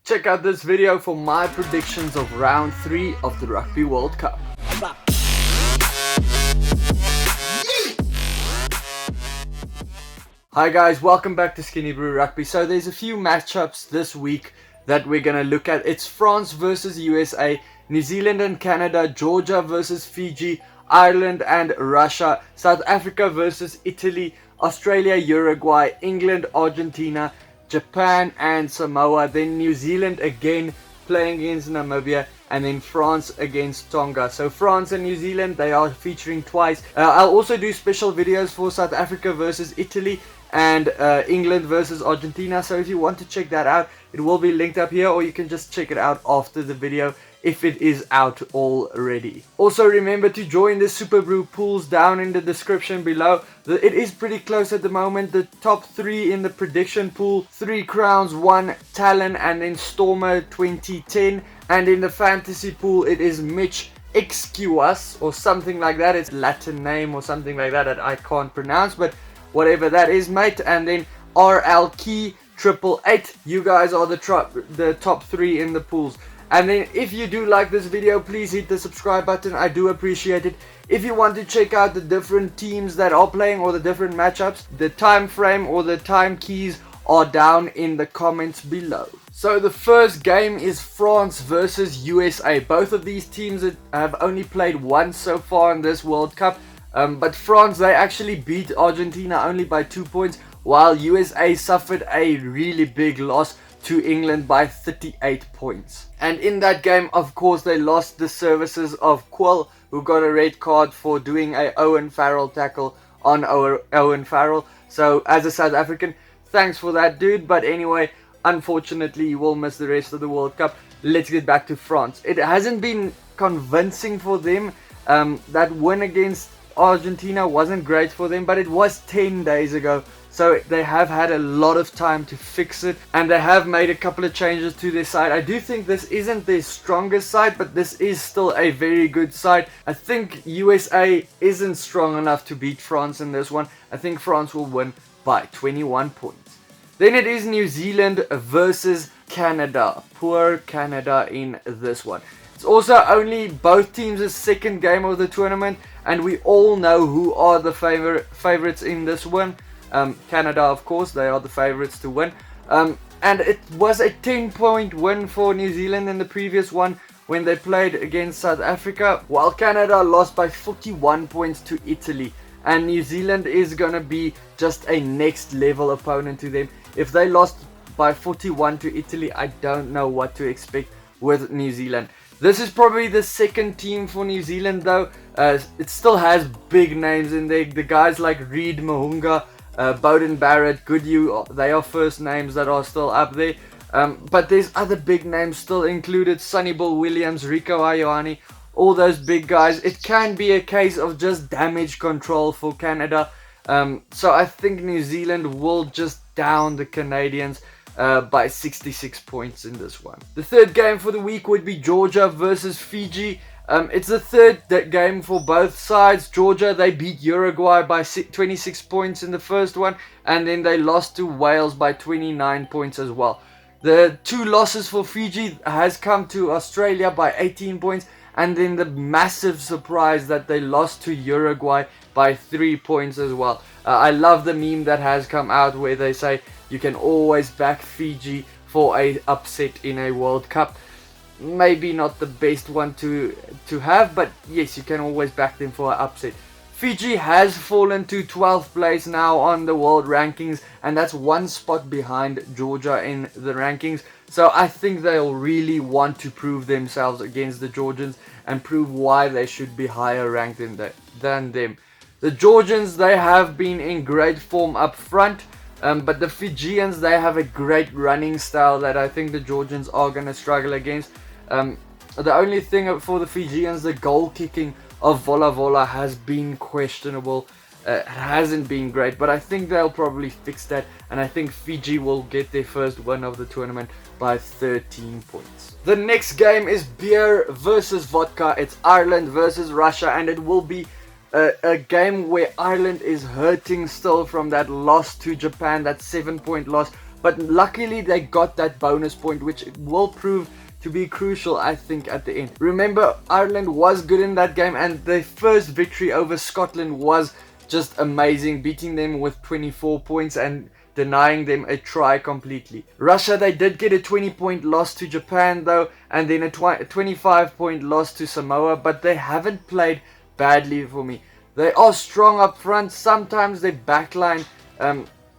Check out this video for my predictions of round 3 of the Rugby World Cup. Hi guys, welcome back to SkinnyBru Rugby. So there's a few matchups this week that we're going to look at. It's France versus USA, New Zealand and Canada, Georgia versus Fiji, Ireland and Russia, South Africa versus Italy, Australia, Uruguay, England, Argentina, Japan and Samoa, then New Zealand again playing against Namibia, and then France against Tonga. So France and New Zealand, they are featuring twice. I'll also do special videos for South Africa versus Italy and England versus Argentina. So if you want to check that out, it will be linked up here, or you can just check it out after the video if it is out already. Also remember to join the SkinnyBru pools down in the description below. It is pretty close at the moment. The top 3 in the prediction pool, 3 Crowns, 1 Talon, and then Stormer 2010. And in the fantasy pool, it is Mitch XQS or something like that. It's a Latin name or something like that that I can't pronounce, but whatever that is, mate. And then RL Key 888. You guys are the top 3 in the pools. And then if you do like this video, please hit the subscribe button. I do appreciate it. If you want to check out the different teams that are playing or the different matchups, the time frame or the time keys are down in the comments below. So the first game is France versus USA. Both of these teams have only played once so far in this World Cup. But France, they actually beat Argentina only by 2 points, while USA suffered a really big loss to England by 38 points. And in that game, of course, they lost the services of Quill, who got a red card for doing a Owen Farrell tackle on Owen Farrell. So as a South African, thanks for that, dude. But anyway, unfortunately, you will miss the rest of the World Cup. Let's get back to France. It hasn't been convincing for them. That win against Argentina wasn't great for them, but it was 10 days ago. So they have had a lot of time to fix it, and they have made a couple of changes to their side. I do think this isn't their strongest side, but this is still a very good side. I think USA isn't strong enough to beat France in this one. I think France will win by 21 points. Then it is New Zealand versus Canada. Poor Canada in this one. It's also only both teams' second game of the tournament, and we all know who are the favorites in this one. Canada, of course, they are the favorites to win. And it was a 10-point win for New Zealand in the previous one when they played against South Africa, while Canada lost by 41 points to Italy. And New Zealand is going to be just a next level opponent to them. If they lost by 41 to Italy, I don't know what to expect with New Zealand. This is probably the second team for New Zealand though. It still has big names in there. The guys like Reid Mahunga, Bowden Barrett, Goodhue, they are first names that are still up there. But there's other big names still included. Sonny Bill Williams, Rico Ioane, all those big guys. It can be a case of just damage control for Canada. So I think New Zealand will just down the Canadians by 66 points in this one. The third game for the week would be Georgia versus Fiji. It's the third game for both sides. Georgia, they beat Uruguay by 26 points in the first one, and then they lost to Wales by 29 points as well. The 2 losses for Fiji has come to Australia by 18 points, and then the massive surprise that they lost to Uruguay by 3 points as well. I love the meme that has come out where they say you can always back Fiji for a upset in a World Cup. Maybe not the best one to have, but yes, you can always back them for an upset. Fiji has fallen to 12th place now on the world rankings, and that's 1 spot behind Georgia in the rankings. So I think they'll really want to prove themselves against the Georgians and prove why they should be higher ranked than them. The Georgians, they have been in great form up front, but the Fijians, they have a great running style that I think the Georgians are going to struggle against. The only thing for the Fijians, the goal kicking of Vola Vola has been questionable. It hasn't been great, but I think they'll probably fix that, and I think Fiji will get their first win of the tournament by 13 points. The next game is beer versus vodka. It's Ireland versus Russia, and it will be a game where Ireland is hurting still from that loss to Japan, that 7-point loss. but luckily they got that bonus point, which will prove to be crucial, I think, at the end. Remember, Ireland was good in that game, and their first victory over Scotland was just amazing, beating them with 24 points and denying them a try completely. Russia, they did get a 20-point loss to Japan though, and then a 25-point loss to Samoa, but they haven't played badly for me. They are strong up front. Sometimes their backline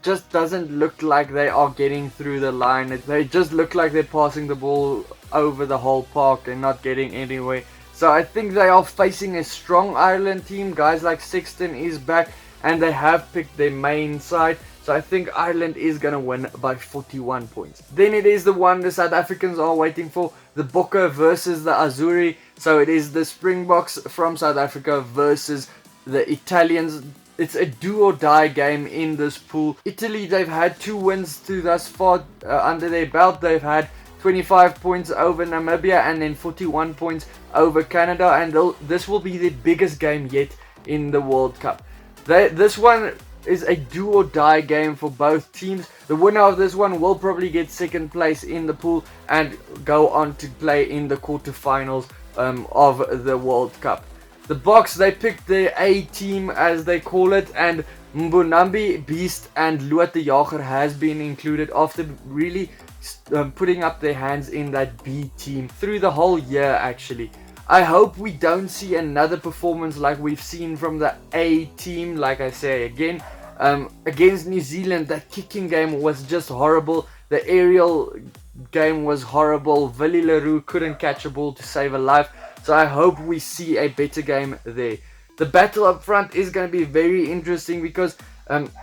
just doesn't look like they are getting through the line. They just look like they're passing the ball over the whole park and not getting anywhere. So I think they are facing a strong Ireland team. Guys like Sexton is back, and they have picked their main side. So I think Ireland is going to win by 41 points. Then it is the one the South Africans are waiting for. The Bokke versus the Azzurri. So it is the Springboks from South Africa versus the Italians. It's a do or die game in this pool. Italy, they've had 2 wins to thus far under their belt. They've had 25 points over Namibia and then 41 points over Canada. And this will be the biggest game yet in the World Cup. This one is a do or die game for both teams. The winner of this one will probably get second place in the pool and go on to play in the quarterfinals of the World Cup. The Boks, they picked their A team as they call it, and Mbonambi, Beast and Luat the Jager has been included after really putting up their hands in that B team through the whole year actually. I hope we don't see another performance like we've seen from the A team, like I say again. Against New Zealand, that kicking game was just horrible. The aerial game was horrible. Willie Leroux couldn't catch a ball to save a life. So I hope we see a better game there. The battle up front is going to be very interesting because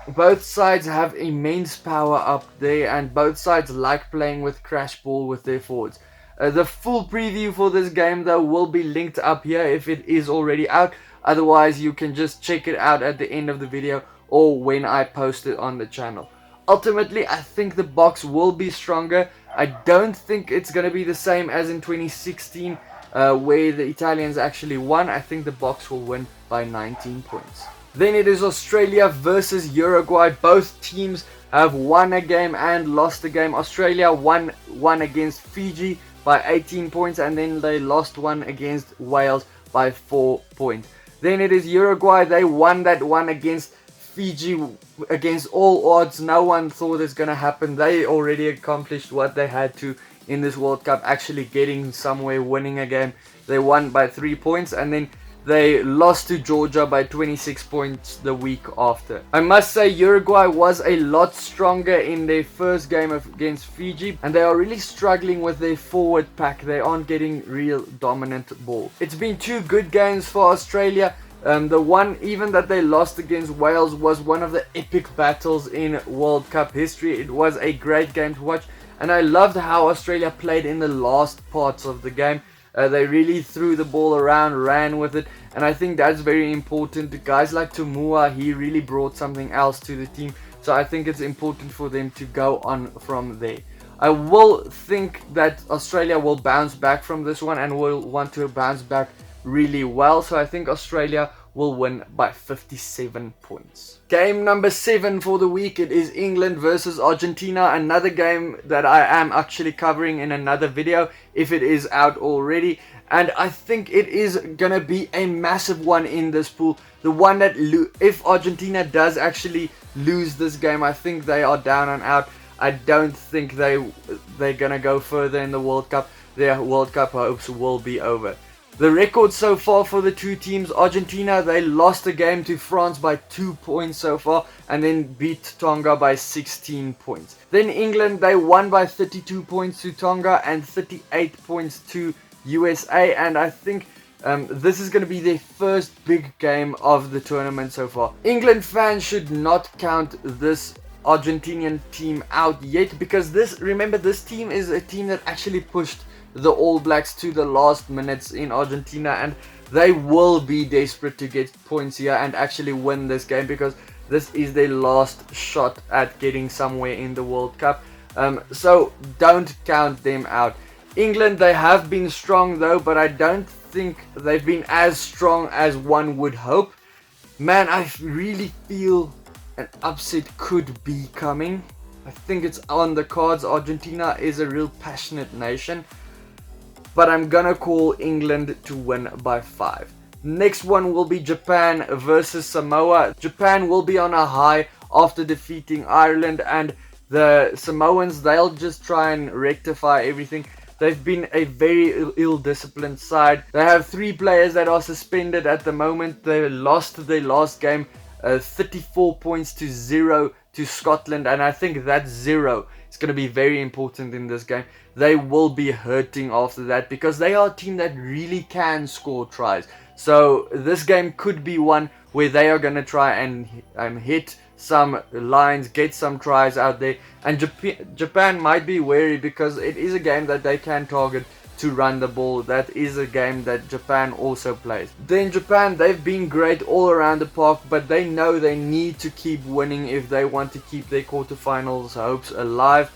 both sides have immense power up there, and both sides like playing with crash ball with their forwards. The full preview for this game though will be linked up here if it is already out. Otherwise you can just check it out at the end of the video or when I post it on the channel. Ultimately, I think the Boks will be stronger. I don't think it's going to be the same as in 2016 where the Italians actually won. I think the Boks will win by 19 points. Then it is Australia versus Uruguay. Both teams have won a game and lost a game. Australia won one against Fiji by 18 points, and then they lost one against Wales by 4 points. Then it is Uruguay. They won that one against Fiji against all odds. No one thought it's going to happen. They already accomplished what they had to in this World Cup, actually getting somewhere, winning a game. They won by 3 points, and then they lost to Georgia by 26 points the week after. I must say Uruguay was a lot stronger in their first game against Fiji, and they are really struggling with their forward pack. They aren't getting real dominant ball. It's been 2 good games for Australia. The one even that they lost against Wales was one of the epic battles in World Cup history. It was a great game to watch, and I loved how Australia played in the last parts of the game. They really threw the ball around, ran with it, and I think that's very important. Guys like Tumua, he really brought something else to the team, so I think it's important for them to go on from there. I will think that Australia will bounce back from this one and will want to bounce back really well, so I think Australia will win by 57 points. Game number 7 for the week, it is England versus Argentina. Another game that I am actually covering in another video if it is out already, and I think it is gonna be a massive one in this pool. The one that if Argentina does actually lose this game, I think they are down and out. I don't think they're gonna go further in the World Cup. Their World Cup hopes will be over. The record so far for the two teams: Argentina, they lost a game to France by 2 points so far, and then beat Tonga by 16 points. Then England, they won by 32 points to Tonga and 38 points to USA, and I think this is going to be their first big game of the tournament so far. England fans should not count this Argentinian team out yet, because remember, this team is a team that actually pushed the All Blacks to the last minutes in Argentina, and they will be desperate to get points here and actually win this game, because this is their last shot at getting somewhere in the World Cup. So don't count them out. England, they have been strong though, but I don't think they've been as strong as one would hope. Man, I really feel an upset could be coming. I think it's on the cards. Argentina is a real passionate nation, but I'm gonna call England to win by 5. Next one will be Japan versus Samoa. Japan will be on a high after defeating Ireland, and the Samoans, they'll just try and rectify everything. They've been a very ill-disciplined side. They have 3 players that are suspended at the moment. They lost their last game 34 points to 0 to Scotland, and I think that 0 is going to be very important in this game. They will be hurting after that because they are a team that really can score tries. So this game could be one where they are going to try and hit some lines, get some tries out there, and Japan might be wary because it is a game that they can target to run the ball. That is a game that Japan also plays. Then Japan, they've been great all around the park, but they know they need to keep winning if they want to keep their quarterfinals hopes alive.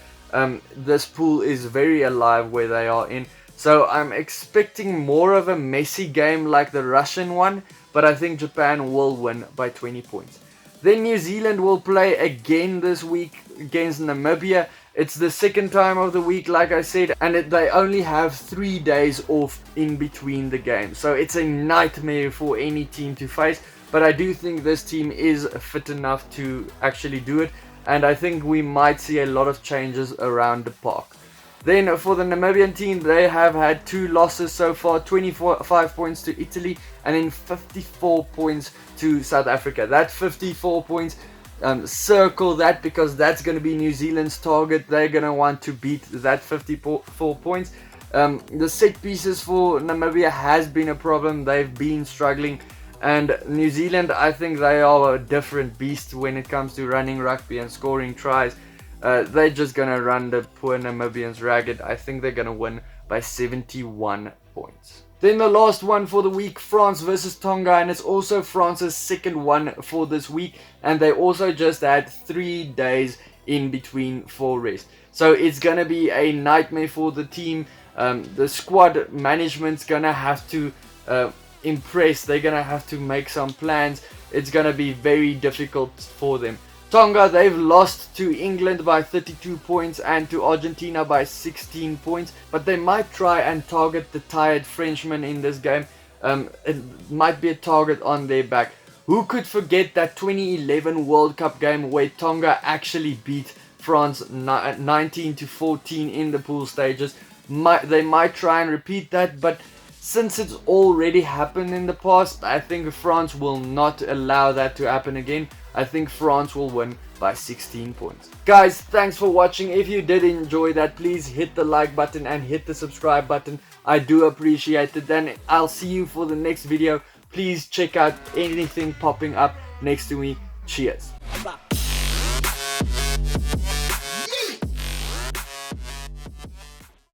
This pool is very alive where they are in, so I'm expecting more of a messy game like the Russian one, but I think Japan will win by 20 points. Then New Zealand will play again this week against Namibia. It's the second time of the week, like I said, and they only have 3 days off in between the games. So it's a nightmare for any team to face, but I do think this team is fit enough to actually do it, and I think we might see a lot of changes around the park. Then for the Namibian team, they have had 2 losses so far, 25 points to Italy and then 54 points to South Africa. That 54 points, circle that because that's going to be New Zealand's target. They're going to want to beat that 54 points. The set pieces for Namibia has been a problem. They've been struggling. And New Zealand, I think they are a different beast when it comes to running rugby and scoring tries. They're just going to run the poor Namibians ragged. I think they're going to win by 71 points. Then the last one for the week, France versus Tonga, and it's also France's second one for this week, and they also just had 3 days in between for rest. So it's going to be a nightmare for the team. The squad management's going to have to impress. They're going to have to make some plans. It's going to be very difficult for them. Tonga, they've lost to England by 32 points and to Argentina by 16 points, but they might try and target the tired Frenchman in this game. It might be a target on their back. Who could forget that 2011 World Cup game where Tonga actually beat France 19-14 in the pool stages? They might try and repeat that, but since it's already happened in the past, I think France will not allow that to happen again. I think France will win by 16 points. Guys, thanks for watching. If you did enjoy that, please hit the like button and hit the subscribe button. I do appreciate it. Then I'll see you for the next video. Please check out anything popping up next to me. Cheers.